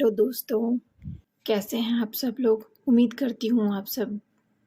Hello दोस्तों, कैसे हैं आप सब लोग? उम्मीद करती हूँ आप सब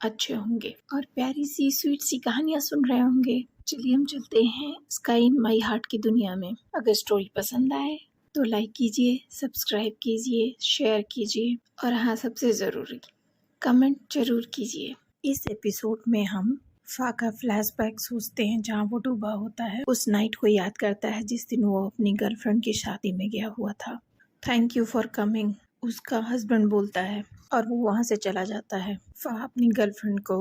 अच्छे होंगे और प्यारी सी स्वीट सी कहानियाँ सुन रहे होंगे। चलिए हम चलते हैं स्काई इन माई हार्ट की दुनिया में। अगर स्टोरी पसंद आए तो लाइक कीजिए, सब्सक्राइब कीजिए, शेयर कीजिए और हाँ, सबसे ज़रूरी कमेंट जरूर कीजिए। इस एपिसोड में हम फा का फ्लैशबैक सोचते हैं जहाँ वो डूबा होता है। उस नाइट को याद करता है जिस दिन वो अपनी गर्लफ्रेंड की शादी में गया हुआ था। थैंक यू फॉर कमिंग, उसका हस्बैंड बोलता है और वो वहाँ से चला जाता है। फा अपनी गर्लफ्रेंड को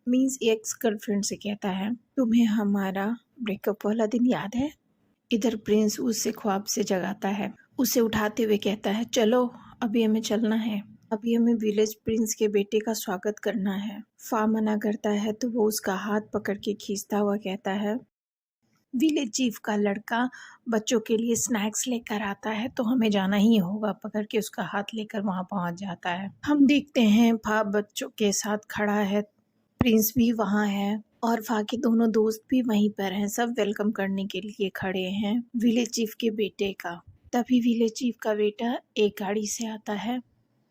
मीन्स एक्स गर्लफ्रेंड से कहता है, तुम्हें हमारा ब्रेकअप वाला दिन याद है? इधर प्रिंस उससे ख्वाब से जगाता है, उसे उठाते हुए कहता है, चलो अभी हमें चलना है, अभी हमें विलेज प्रिंस के बेटे का स्वागत करना है। फा मना करता है तो वो उसका हाथ पकड़ के खींचता हुआ कहता है, विलेज चीफ का लड़का बच्चों के लिए स्नैक्स लेकर आता है तो हमें जाना ही होगा। पकड़ के उसका हाथ लेकर वहां पहुंच जाता है। हम देखते हैं फा बच्चों के साथ खड़ा है, प्रिंस भी वहां है और फा के दोनों दोस्त भी वहीं पर हैं। सब वेलकम करने के लिए खड़े हैं विलेज चीफ के बेटे का। तभी विलेज चीफ का बेटा एक गाड़ी से आता है।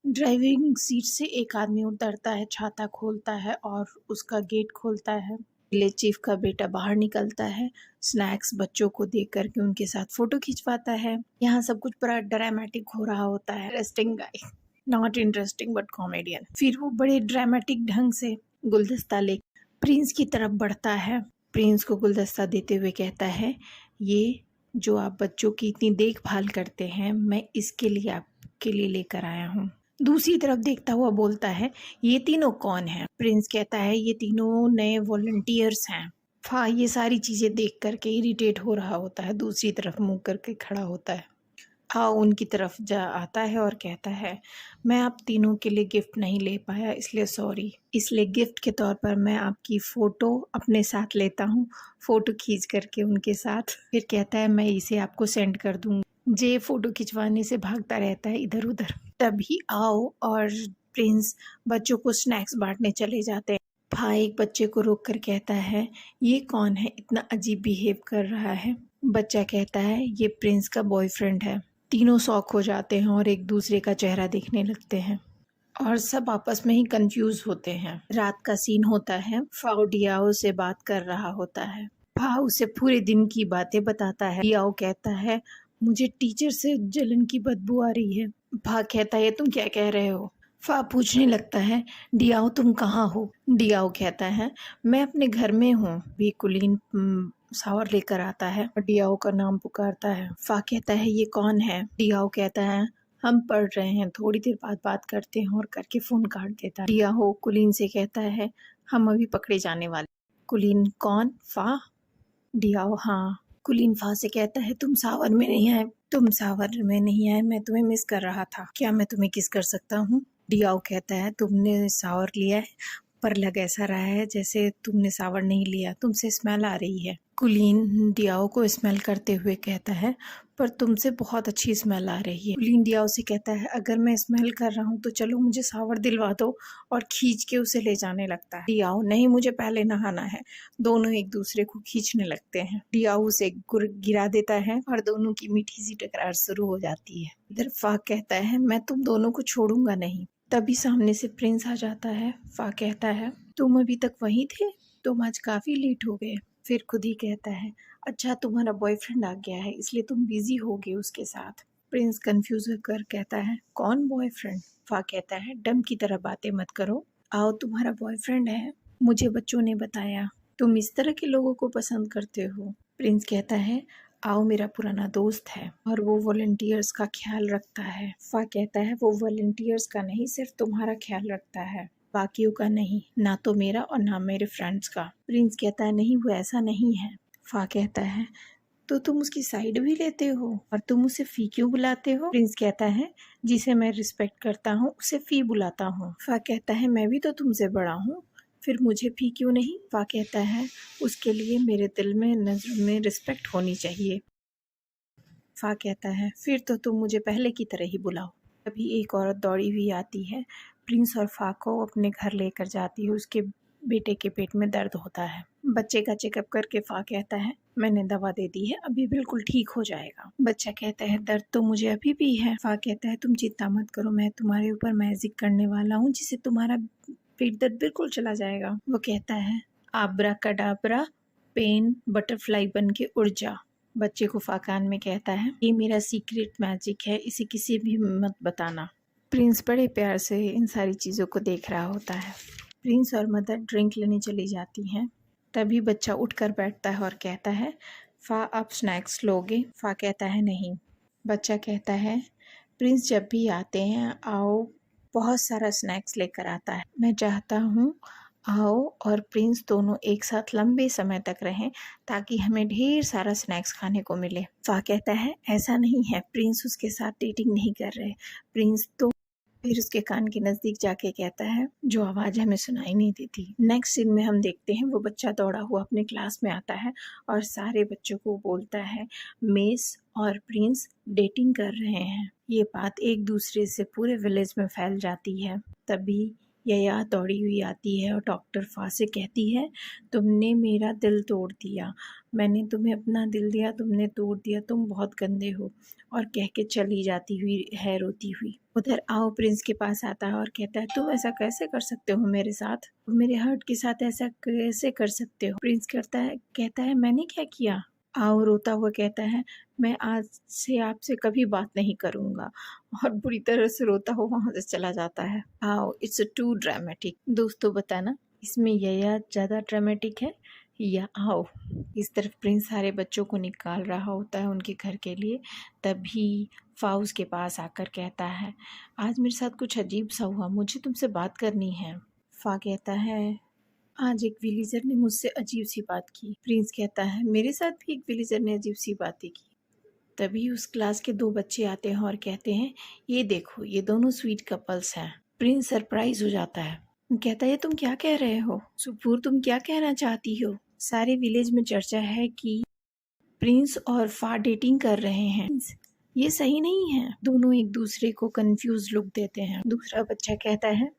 ड्राइविंग सीट से एक आदमी उतरता है, छाता खोलता है और उसका गेट खोलता है। विलेज चीफ का बेटा बाहर निकलता है, स्नैक्स बच्चों को देख करके उनके साथ फोटो खिंचवाता है। यहाँ सब कुछ बड़ा ड्रामेटिक हो रहा होता है। Interesting guy, not interesting but comedian. फिर वो बड़े ड्रामेटिक ढंग से गुलदस्ता ले प्रिंस की तरफ बढ़ता है। प्रिंस को गुलदस्ता देते हुए कहता है, ये जो आप बच्चों की इतनी देखभाल करते हैं, मैं इसके लिए आपके लिए लेकर आया हूँ। दूसरी तरफ देखता हुआ बोलता है, ये तीनों कौन हैं? प्रिंस कहता है, ये तीनों नए वॉलंटियर्स हैं। फा ये सारी चीजें देख करके इरिटेट हो रहा होता है, दूसरी तरफ मुंह करके खड़ा होता है। हाँ, उनकी तरफ जा आता है और कहता है, मैं आप तीनों के लिए गिफ्ट नहीं ले पाया, इसलिए सॉरी। इसलिए गिफ्ट के तौर पर मैं आपकी फ़ोटो अपने साथ लेता हूँ। फ़ोटो खींच करके उनके साथ फिर कहता है, मैं इसे आपको सेंड कर दूँगा। जे फ़ोटो खिंचवाने से भागता रहता है इधर उधर। तभी आओ और प्रिंस बच्चों को स्नैक्स बांटने चले जाते हैं। भाई एक बच्चे को रोक कर कहता है, ये कौन है, इतना अजीब बिहेव कर रहा है? बच्चा कहता है, ये प्रिंस का बॉयफ्रेंड है। तीनों शॉक हो जाते हैं और एक दूसरे का चेहरा देखने लगते हैं और सब आपस में ही कंफ्यूज होते हैं। रात का सीन होता है। फाओ डियाओ से बात कर रहा होता है। फाओ उसे पूरे दिन की बातें बताता है। डियाओ कहता है, मुझे टीचर से जलन की बदबू आ रही है। फा कहता है, तुम क्या कह रहे हो? फा पूछने लगता है, डियाओ तुम कहाँ हो? डियाओ कहता है, मैं अपने घर में हूँ। भी कुलीन शावर लेकर आता है और डियाओ का नाम पुकारता है। फा कहता है, ये कौन है? डियाओ कहता है, हम पढ़ रहे हैं, थोड़ी देर बाद बात करते हैं, और करके फोन काट देता है। डियाओ कुलीन से कहता है, हम अभी पकड़े जाने वाले। कुलीन कौन? फा? डियाओ हाँ। कुलीन फा से कहता है, तुम सावर में नहीं आए, मैं तुम्हें मिस कर रहा था, क्या मैं तुम्हें किस कर सकता हूँ? डियाओ कहता है, तुमने सावर लिया है पर लग ऐसा रहा है जैसे तुमने सावर नहीं लिया, तुमसे स्मेल आ रही है। कुलीन डियाओ को स्मेल करते हुए कहता है, पर तुमसे बहुत अच्छी स्मेल आ रही है। कुलीन डियाओ से कहता है, अगर मैं स्मेल कर रहा हूँ तो चलो मुझे सावर दिलवा दो, और खींच के उसे ले जाने लगता है। डियाओ, नहीं मुझे पहले नहाना है। दोनों एक दूसरे को खींचने लगते हैं। डियाओ उसे गिरा देता है और दोनों की मीठी सी टकरार शुरू हो जाती है। इधर फा कहता है, मैं तुम दोनों को छोड़ूंगा नहीं। तभी सामने से प्रिंस आ जाता है। फा कहता है, तुम अभी तक वहीं थे? तुम आज काफी लेट हो गए। फिर खुद ही कहता है, अच्छा तुम्हारा बॉयफ्रेंड आ गया है इसलिए तुम बिजी हो गए उसके साथ। प्रिंस कंफ्यूज होकर कहता है, कौन बॉयफ्रेंड? फा कहता है, डम की तरह बातें मत करो। आओ तुम्हारा बॉयफ्रेंड है, मुझे बच्चों ने बताया, तुम इस तरह के लोगों को पसंद करते हो। प्रिंस कहता है, आओ मेरा पुराना दोस्त है और वो वॉलंटियर्स का ख्याल रखता है। फा कहता है, वो वॉलंटियर्स का नहीं, सिर्फ तुम्हारा ख्याल रखता है, बाकियों का नहीं, ना तो मेरा और ना मेरे फ्रेंड्स का। प्रिंस कहता है, नहीं वो ऐसा नहीं है। फा कहता है, तो तुम उसकी साइड भी लेते हो और तुम उसे फी क्यों बुलाते हो? प्रिंस कहता है, जिसे मैं रिस्पेक्ट करता हूँ उसे फी बुलाता हूँ। फा कहता है, मैं भी तो तुमसे बड़ा हूँ, फिर मुझे फी क्यों नहीं? फा कहता है, उसके लिए मेरे दिल में नजर में रिस्पेक्ट होनी चाहिए। फा कहता है, फिर तो तुम मुझे पहले की तरह ही बुलाओ। तभी एक औरत दौड़ी हुई आती है, प्रिंस और फा को अपने घर लेकर जाती है। उसके बेटे के पेट में दर्द होता है। बच्चे का चेकअप करके फा कहता है, मैंने दवा दे दी है, अभी बिल्कुल ठीक हो जाएगा। बच्चा कहता है दर्द तो मुझे अभी भी है। फा कहता है तुम चिंता मत करो, मैं तुम्हारे ऊपर मैजिक करने वाला हूँ जिससे तुम्हारा पेट दर्द बिल्कुल चला जाएगा। वो कहता है आब्रा कडाब्रा, पेन बटरफ्लाई बन के उड़ जा। बच्चे को फा कान में कहता है ये मेरा सीक्रेट मैजिक है, इसे किसी भी मत बताना। प्रिंस बड़े प्यार से इन सारी चीज़ों को देख रहा होता है। प्रिंस और मदर ड्रिंक लेने चली जाती हैं। तभी बच्चा उठकर बैठता है और कहता है फा आप स्नैक्स लोगे? फा कहता है नहीं। बच्चा कहता है प्रिंस जब भी आते हैं आओ बहुत सारा स्नैक्स लेकर आता है। मैं चाहता हूँ आओ और प्रिंस दोनों एक साथ लंबे समय तक रहें ताकि हमें ढेर सारा स्नैक्स खाने को मिले। फा कहता है ऐसा नहीं है, प्रिंस उसके साथ डेटिंग नहीं कर रहे। प्रिंस तो फिर उसके कान के नज़दीक जाके कहता है जो आवाज़ हमें सुनाई नहीं देती। नेक्स्ट सीन में हम देखते हैं वो बच्चा दौड़ा हुआ अपने क्लास में आता है और सारे बच्चों को बोलता है मेस और प्रिंस डेटिंग कर रहे हैं। ये बात एक दूसरे से पूरे विलेज में फैल जाती है। तभी यया दौड़ी हुई आती है और डॉक्टर फा से कहती है तुमने मेरा दिल तोड़ दिया, मैंने तुम्हें अपना दिल दिया, तुमने तोड़ दिया, तुम बहुत गंदे हो, और कह के चली जाती हुई है रोती हुई। उधर आओ प्रिंस के पास आता है और कहता है तुम ऐसा कैसे कर सकते हो मेरे साथ, तुम मेरे हर्ट के साथ ऐसा कैसे कर सकते हो? प्रिंस कहता है मैंने क्या किया? आओ रोता हुआ कहता है मैं आज से आपसे कभी बात नहीं करूँगा, और बुरी तरह से रोता हुआ वहाँ से चला जाता है। आओ इट्स टू ड्रामेटिक। दोस्तों बताना इसमें यया ज़्यादा ड्रामेटिक है या आओ? इस तरफ प्रिंस सारे बच्चों को निकाल रहा होता है उनके घर के लिए। तभी फाउस के पास आकर कहता है आज मेरे साथ कुछ अजीब सा हुआ, मुझे तुमसे बात करनी है। फा कहता है आज एक विलेजर ने मुझसे अजीब सी बात की। प्रिंस कहता है मेरे साथ भी एक विलेजर ने अजीब सी बातें की। तभी उस क्लास के दो बच्चे आते हैं और कहते हैं ये देखो ये दोनों स्वीट कपल्स हैं। प्रिंस सरप्राइज हो जाता है, कहता है तुम क्या कह रहे हो सुपूर, तुम क्या कहना चाहती हो? सारे विलेज में चर्चा है कि प्रिंस और फा डेटिंग कर रहे हैं, ये सही नहीं है। दोनों एक दूसरे को कंफ्यूज लुक देते हैं। दूसरा बच्चा कहता है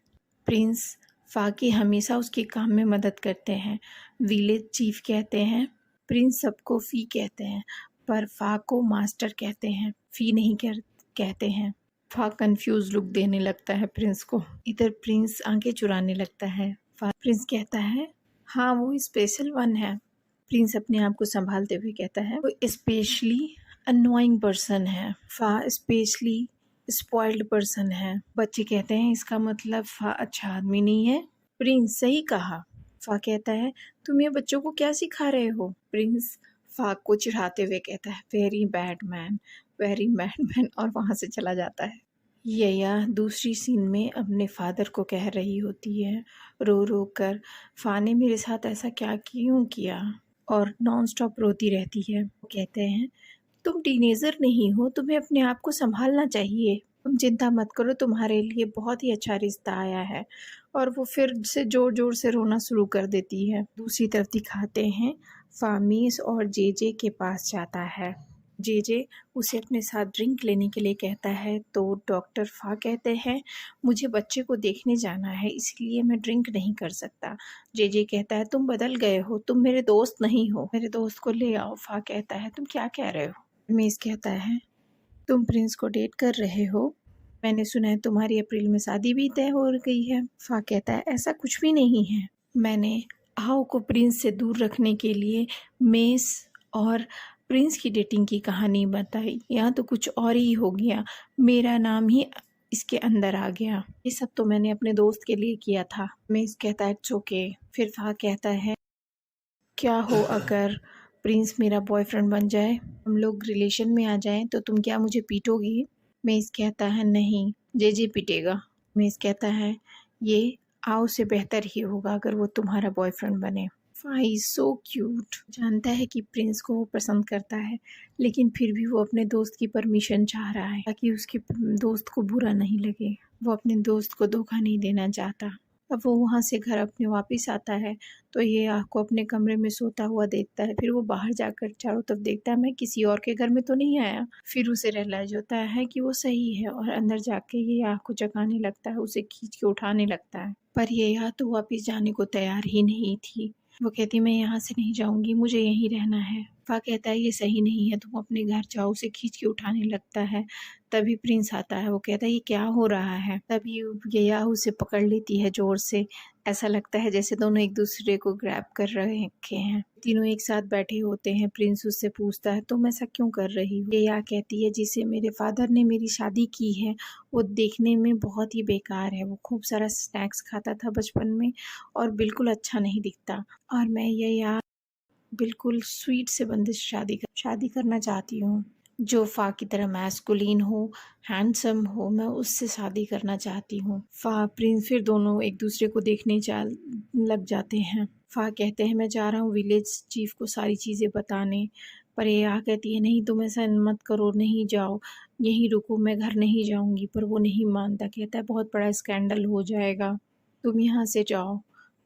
प्रिंस फा की हमेशा उसके काम में मदद करते हैं। विलेज चीफ कहते हैं प्रिंस सबको फी कहते हैं पर फा को मास्टर कहते हैं, फी नहीं कहते हैं। फा कंफ्यूज लुक देने लगता है प्रिंस को। इधर प्रिंस आंखें चुराने लगता है। प्रिंस कहता है हाँ वो स्पेशल वन है। प्रिंस अपने आप को संभालते हुए कहता है वो स्पेशली अनोइंग पर्सन है, फा स्पेशली स्पॉइल्ड पर्सन है। बच्चे कहते हैं इसका मतलब फा अच्छा आदमी नहीं है। प्रिंस सही कहा। फा कहता है तुम ये बच्चों को क्या सिखा रहे हो? प्रिंस फा को चिढ़ाते हुए कहता है very bad man, very bad man, और वहाँ से चला जाता है। यया दूसरी सीन में अपने फादर को कह रही होती है रो रो कर फा ने मेरे साथ ऐसा क्या क्यों किया, और नॉन स्टॉप रोती रहती है। वो कहते हैं तुम टीनेजर नहीं हो, तुम्हें अपने आप को संभालना चाहिए, तुम चिंता मत करो, तुम्हारे लिए बहुत ही अच्छा रिश्ता आया है। और वो फिर से जोर जोर से रोना शुरू कर देती है। दूसरी तरफ दिखाते हैं फामीस और जेजे के पास जाता है। जेजे उसे अपने साथ ड्रिंक लेने के लिए कहता है तो डॉक्टर फा कहते हैं मुझे बच्चे को देखने जाना है इसलिए मैं ड्रिंक नहीं कर सकता। जेजे कहता है तुम बदल गए हो, तुम मेरे दोस्त नहीं हो, मेरे दोस्त को ले आओ। फा कहता है तुम क्या कह रहे हो? मीस कहता है तुम प्रिंस को डेट कर रहे हो, मैंने सुना है तुम्हारी अप्रैल में शादी भी तय हो गई है। फा कहता है ऐसा कुछ भी नहीं है, मैंने आओ को प्रिंस से दूर रखने के लिए मेस और प्रिंस की डेटिंग की कहानी बताई, यहाँ तो कुछ और ही हो गया, मेरा नाम ही इसके अंदर आ गया, ये सब तो मैंने अपने दोस्त के लिए किया था। मेस कहता है इट्स ओके। फिर फा कहता है क्या हो अगर प्रिंस मेरा बॉयफ्रेंड बन जाए, हम लोग रिलेशन में आ जाएं तो तुम क्या मुझे पीटोगी? मेस कहता है नहीं, जे पीटेगा। मेस कहता है ये आओ से बेहतर ही होगा अगर वो तुम्हारा बॉयफ्रेंड बने। फाई सो क्यूट, जानता है कि प्रिंस को वो पसंद करता है लेकिन फिर भी वो अपने दोस्त की परमिशन चाह रहा है ताकि उसके दोस्त को बुरा नहीं लगे। वो अपने दोस्त को धोखा नहीं देना चाहता। अब वो वहाँ से घर अपने वापस आता है तो ये आह को अपने कमरे में सोता हुआ देखता है। फिर वो बाहर जाकर चारों तरफ देखता है मैं किसी और के घर में तो नहीं आया। फिर उसे रियलाइज होता है कि वो सही है और अंदर जाके ये आह को जगाने लगता है, उसे खींच के उठाने लगता है। पर ये आह तो वापस जाने को तैयार ही नहीं थी। वो कहती मैं यहाँ से नहीं जाऊँगी, मुझे यहीं रहना है। फा कहता है ये सही नहीं है, तुम अपने घर जाओ। उसे खींच के उठाने लगता है। तभी प्रिंस आता है। वो कहता है ये क्या हो रहा है। तभी यया उसे पकड़ लेती है जोर से। ऐसा लगता है जैसे दोनों एक दूसरे को ग्रैब कर रखे हैं। तीनों एक साथ बैठे होते हैं। प्रिंस उससे पूछता है तुम ऐसा क्यों कर रही हो। यया कहती है जिससे मेरे फादर ने मेरी शादी की है वो देखने में बहुत ही बेकार है। वो खूब सारा स्नैक्स खाता था बचपन में और बिल्कुल अच्छा नहीं दिखता। और मैं यया बिल्कुल स्वीट से बंदे से शादी करना चाहती हूँ, जो फा की तरह मैस्कुलिन हो, हैंडसम हो। मैं उससे शादी करना चाहती हूँ। फा प्रिंस फिर दोनों एक दूसरे को देखने लग जाते हैं। फा कहते हैं मैं जा रहा हूँ विलेज चीफ को सारी चीज़ें बताने। पर यया कहती है नहीं तुम ऐसा मत करो, नहीं जाओ, यहीं रुको, मैं घर नहीं जाऊँगी। पर वो नहीं मानता। कहता है बहुत बड़ा स्कैंडल हो जाएगा, तुम यहाँ से जाओ।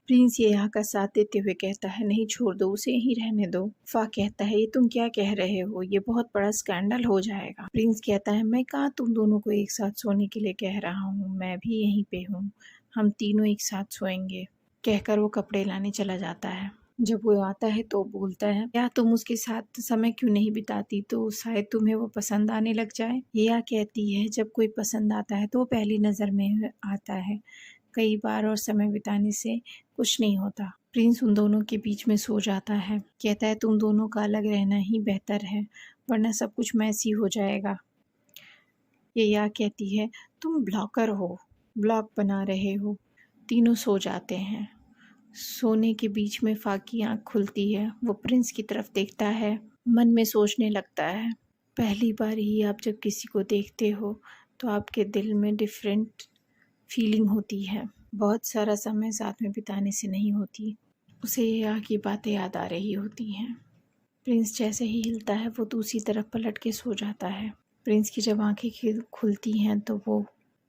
प्रिंस यया का साथ देते हुए कहता है नहीं, छोड़ दो उसे, यहीं रहने दो। फा कहता है ये तुम क्या कह रहे हो, ये बहुत बड़ा स्कैंडल हो जाएगा। प्रिंस कहता है मैं कहाँ तुम दोनों को एक साथ सोने के लिए कह रहा हूँ, मैं भी यहीं पे हूँ, हम तीनों एक साथ सोएंगे। कहकर वो कपड़े लाने चला जाता है। जब वो आता है तो बोलता है या तुम उसके साथ समय क्यों नहीं बिताती, तो शायद तुम्हें वो पसंद आने लग जाए। यया कहती है जब कोई पसंद आता है तो वो पहली नज़र में आता है, कई बार और समय बिताने से कुछ नहीं होता। प्रिंस उन दोनों के बीच में सो जाता है। कहता है तुम दोनों का अलग रहना ही बेहतर है, वरना सब कुछ मैसी हो जाएगा। यया कहती है तुम ब्लॉकर हो, ब्लॉक बना रहे हो। तीनों सो जाते हैं। सोने के बीच में फा की आँख खुलती है। वो प्रिंस की तरफ देखता है, मन में सोचने लगता है पहली बार ही आप जब किसी को देखते हो तो आपके दिल में डिफरेंट फीलिंग होती है, बहुत सारा समय साथ में बिताने से नहीं होती। उसे यया की बातें याद आ रही होती हैं। प्रिंस जैसे ही हिलता है वो दूसरी तरफ पलट के सो जाता है। प्रिंस की जब आंखें खुलती हैं तो वो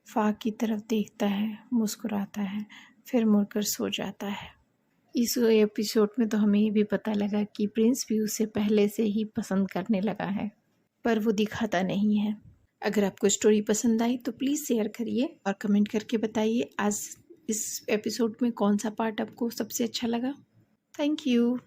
फा की तरफ देखता है, मुस्कुराता है, फिर मुड़कर सो जाता है। इस एपिसोड में तो हमें ये भी पता लगा कि प्रिंस भी उसे पहले से ही पसंद करने लगा है, पर वो दिखाता नहीं है। अगर आपको स्टोरी पसंद आई तो प्लीज़ शेयर करिए और कमेंट करके बताइए आज इस एपिसोड में कौन सा पार्ट आपको सबसे अच्छा लगा। Thank you.